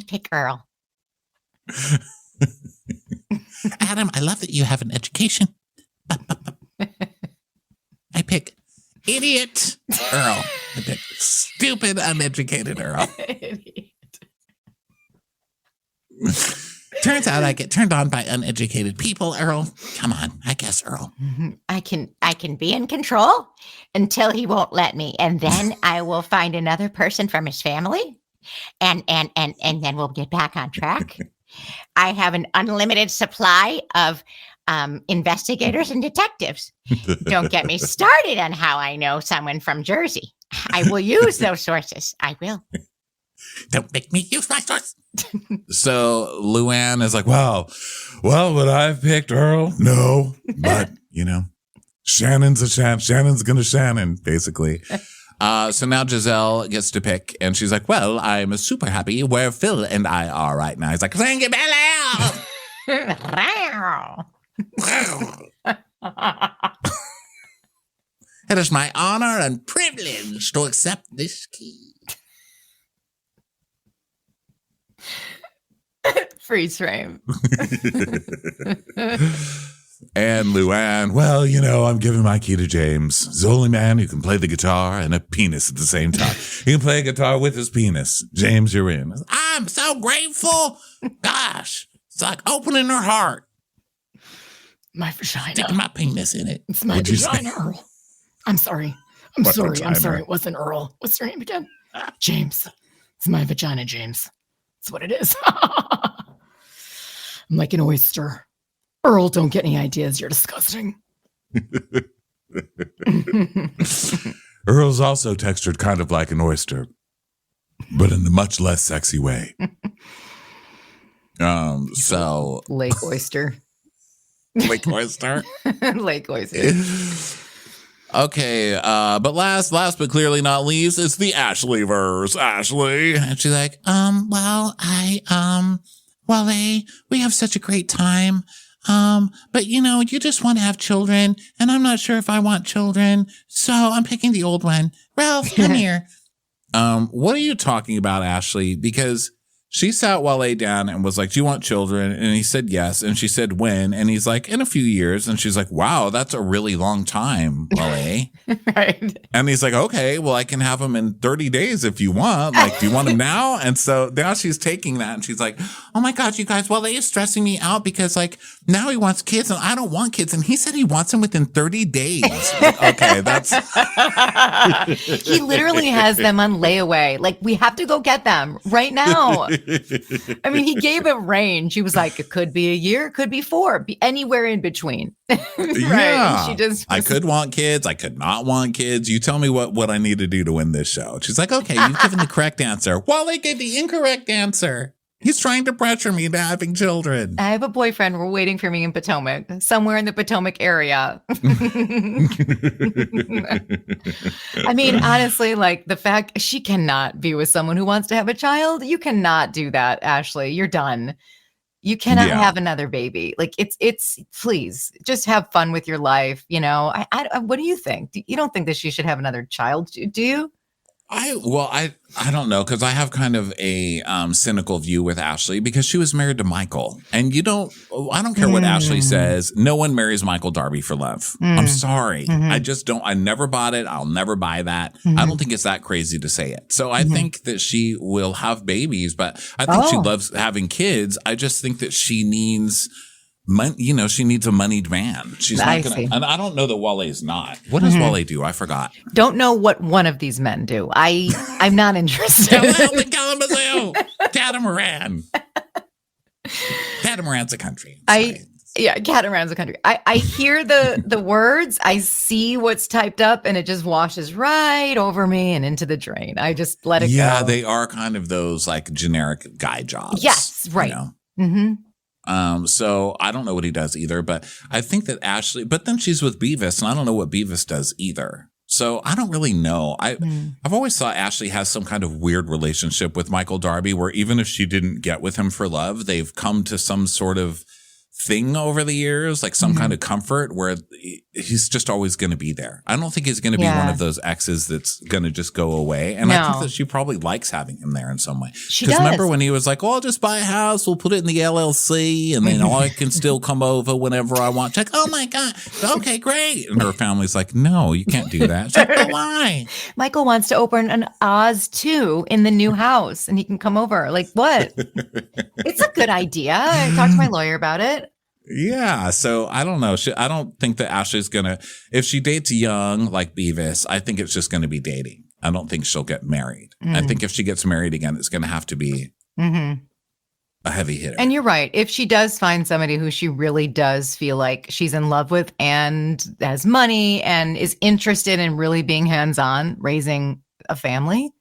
pick Earl. Adam, I love that you have an education. I pick idiot Earl. I pick stupid, uneducated Earl. Turns out I get turned on by uneducated people, Earl. Come on, I guess Earl. I can be in control until he won't let me, and then I will find another person from his family, and then we'll get back on track. I have an unlimited supply of investigators and detectives. Don't get me started on how I know someone from Jersey. I will use those sources. I will. Don't make me use my source. So Luann is like, well, would I have picked Earl? No, but Shannon's going to Shannon, basically. So now Giselle gets to pick, and she's like, well, I'm super happy where Phil and I are right now. He's like, thank you, Bella. It is my honor and privilege to accept this key. Freeze frame. And Luann, well, I'm giving my key to James. He's the only man who can play the guitar and a penis at the same time. He can play a guitar with his penis. James, you're in. I'm so grateful. Gosh, it's like opening her heart. My vagina. Sticking my penis in it. It's my vagina, Earl. I'm sorry. I'm sorry. It wasn't Earl. What's your name again? James. It's my vagina, James. That's what it is. I'm like an oyster. Earl, don't get any ideas. You're disgusting. Earl's also textured kind of like an oyster, but in a much less sexy way. So Lake oyster. Lake oyster. Lake oyster. Okay, but last but clearly not least, it's the Ashley verse. Ashley. And she's like, we have such a great time. But you just want to have children, and I'm not sure if I want children, so I'm picking the old one. Ralph, come here. What are you talking about, Ashley? Because she sat Wale down and was like, do you want children? And he said yes. And she said, when? And he's like, in a few years. And she's like, wow, that's a really long time, Wale. Right. And he's like, okay, well, I can have them in 30 days if you want. Like, do you want them now? And so now she's taking that and she's like, oh my God, you guys, Wale is stressing me out because like now he wants kids and I don't want kids. And he said he wants them within 30 days. Like, okay, that's. He literally has them on layaway. Like, we have to go get them right now. I mean, he gave a range. He was like, it could be a year, it could be 4, be anywhere in between. Right. Yeah. And she just I could want kids. I could not want kids. You tell me what I need to do to win this show. She's like, okay, you've given the correct answer. Wale gave the incorrect answer. He's trying to pressure me into having children. I have a boyfriend. We're waiting for me in Potomac, somewhere in the Potomac area. I mean, honestly, like the fact she cannot be with someone who wants to have a child. You cannot do that, Ashley. You're done. You cannot have another baby. Like it's please just have fun with your life. You know, I what do you think? You don't think that she should have another child, do you? I don't know, because I have kind of a cynical view with Ashley because she was married to Michael, and I don't care what Ashley says. No one marries Michael Darby for love. I'm sorry. I just don't. I never bought it. I'll never buy that. I don't think it's that crazy to say it. So I think that she will have babies, but I think she loves having kids. I just think that she needs she needs a moneyed man. She's not going to, and I don't know that Wale is not. What does Wale do? I forgot. Don't know what one of these men do. I'm not interested. Kalamazoo, Catamaran. Catamaran's a country. Catamaran's a country. I hear the words. I see what's typed up, and it just washes right over me and into the drain. I just let it go. Yeah, they are kind of those like generic guy jobs. Yes, right. You know? So I don't know what he does either, but I think that Ashley, but then she's with Beavis and I don't know what Beavis does either. So I don't really know. I've always thought Ashley has some kind of weird relationship with Michael Darby where even if she didn't get with him for love, they've come to some sort of thing over the years, like some kind of comfort where he's just always going to be there. I don't think he's going to be one of those exes that's going to just go away. And I think that she probably likes having him there in some way. Because remember when he was like, I'll just buy a house, we'll put it in the LLC, and then I can still come over whenever I want. She's like, oh my God, okay, great. And her family's like, no, you can't do that. She's like, but why? Michael wants to open an Oz 2 in the new house, and he can come over. Like, what? It's a good idea. I talked to my lawyer about it. Yeah, so I don't know. I don't think that Ashley's gonna, if she dates young like Beavis, I think it's just gonna be dating. I don't think she'll get married. I think if she gets married again, it's gonna have to be a heavy hitter. And you're right. If she does find somebody who she really does feel like she's in love with and has money and is interested in really being hands-on raising a family,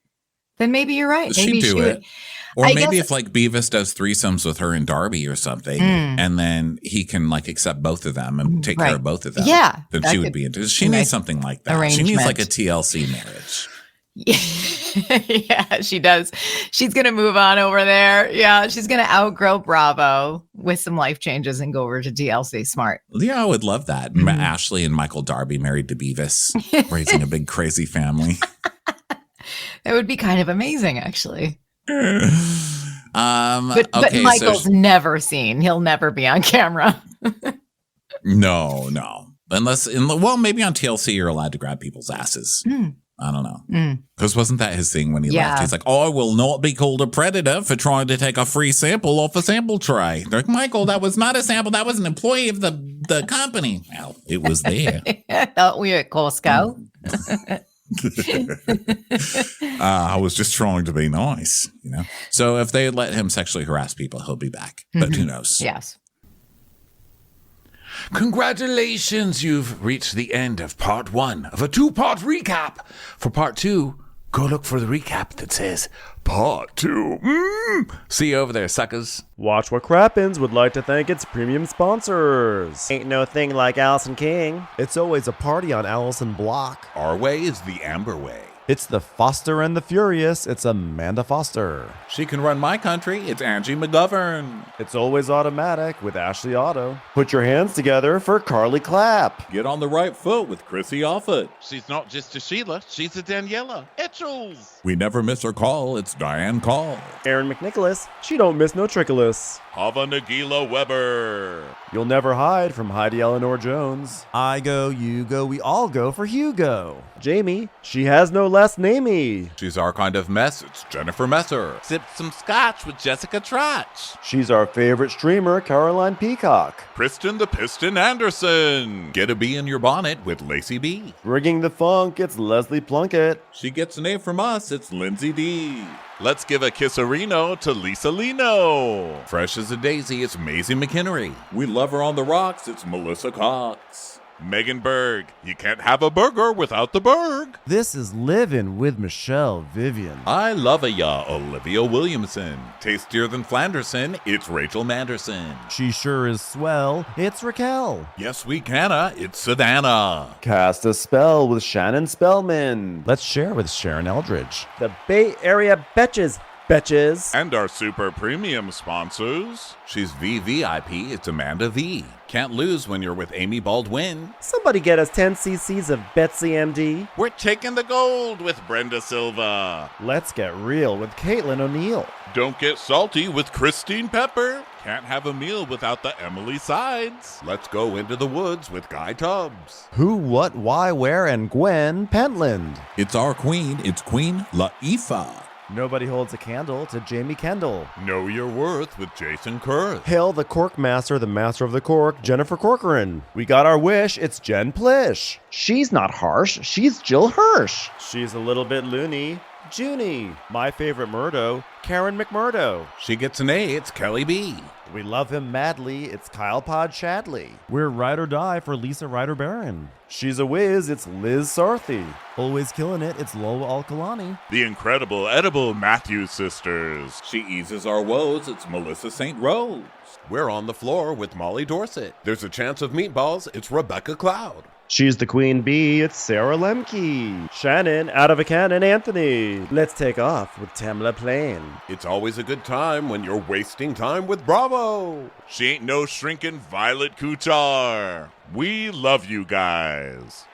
then maybe you're right. Maybe she'd do it. Or maybe if like Beavis does threesomes with her and Darby or something, and then he can like accept both of them and take care of both of them. Yeah. Then she would be into. She needs something like that. She needs like a TLC marriage. Yeah, she does. She's going to move on over there. Yeah, she's going to outgrow Bravo with some life changes and go over to TLC. Smart. Yeah, I would love that. Ashley and Michael Darby married to Beavis, raising a big crazy family. That would be kind of amazing, actually. But Michael's never seen. He'll never be on camera. No. Unless, maybe on TLC you're allowed to grab people's asses. I don't know. Because wasn't that his thing when he left? He's like, I will not be called a predator for trying to take a free sample off a sample tray. They're like, Michael, that was not a sample. That was an employee of the company. Well, it was there. Thought we were at Costco. I was just trying to be nice, you know. So if they let him sexually harass people, he'll be back. But who knows? Yes. Congratulations, you've reached the end of part 1 of a 2-part recap. For part 2, go look for the recap that says part 2. See you over there, suckers. Watch What Crappens would like to thank its premium sponsors. Ain't no thing like Allison King. It's always a party on Allison Block. Our way is the Amber way. It's the Foster and the Furious. It's Amanda Foster. She can run my country. It's Angie McGovern. It's always automatic with Ashley Otto. Put your hands together for Carly Clapp. Get on the right foot with Chrissy Offit. She's not just a Sheila, she's a Daniela Etchels. We never miss her call. It's Diane Call. Aaron McNicholas. She don't miss no trickolas. Hava Nagila Weber. You'll never hide from Heidi Eleanor Jones. I go, you go, we all go for Hugo. Jamie. She has no last namey. She's our kind of mess. It's Jennifer Messer. Sipped some scotch with Jessica Trotch. She's our favorite streamer, Caroline Peacock. Kristen the Piston Anderson. Get a bee in your bonnet with Lacey B. Rigging the funk, it's Leslie Plunkett. She gets an A from us. It's Lindsay D. Let's give a kisserino to Lisa Lino. Fresh as a daisy, it's Maisie McHenry. We love her on the rocks. It's Melissa Cox. Megan Berg. You can't have a burger without the Berg. This is Livin' with Michelle Vivian. I love ya, Olivia Williamson. Tastier than Flanderson, it's Rachel Manderson. She sure is swell. It's Raquel. Yes, we canna, it's Savannah. Cast a spell with Shannon Spellman. Let's share with Sharon Eldridge. The Bay Area Betches. And our super premium sponsors. She's VVIP, it's Amanda V. Can't lose when you're with Amy Baldwin. Somebody get us 10 cc's of Betsy MD. We're taking the gold with Brenda Silva. Let's get real with Caitlin O'Neill. Don't get salty with Christine Pepper. Can't have a meal without the Emily Sides. Let's go into the woods with Guy Tubbs. Who, what, why, where, and Gwen Pentland. It's our queen, it's Queen Laifah. Nobody holds a candle to Jamie Kendall. Know your worth with Jason Kurth. Hail the Cork Master, the Master of the Cork, Jennifer Corcoran. We got our wish, it's Jen Plish. She's not harsh, she's Jill Hirsch. She's a little bit loony. Junie. My favorite Murdo, Karen McMurdo. She gets an A, it's Kelly B. We love him madly, it's Kyle Pod Shadley. We're ride or die for Lisa Ryder Barron. She's a whiz, it's Liz Sarthy. Always killing it, it's Lola Alkalani. The incredible edible Matthews sisters. She eases our woes, it's Melissa St. Rose. We're on the floor with Molly Dorset. There's a chance of meatballs, it's Rebecca Cloud. She's the queen bee, it's Sarah Lemke. Shannon, out of a cannon, Anthony. Let's take off with Tamla Plain. It's always a good time when you're wasting time with Bravo. She ain't no shrinking Violet Kuchar. We love you guys.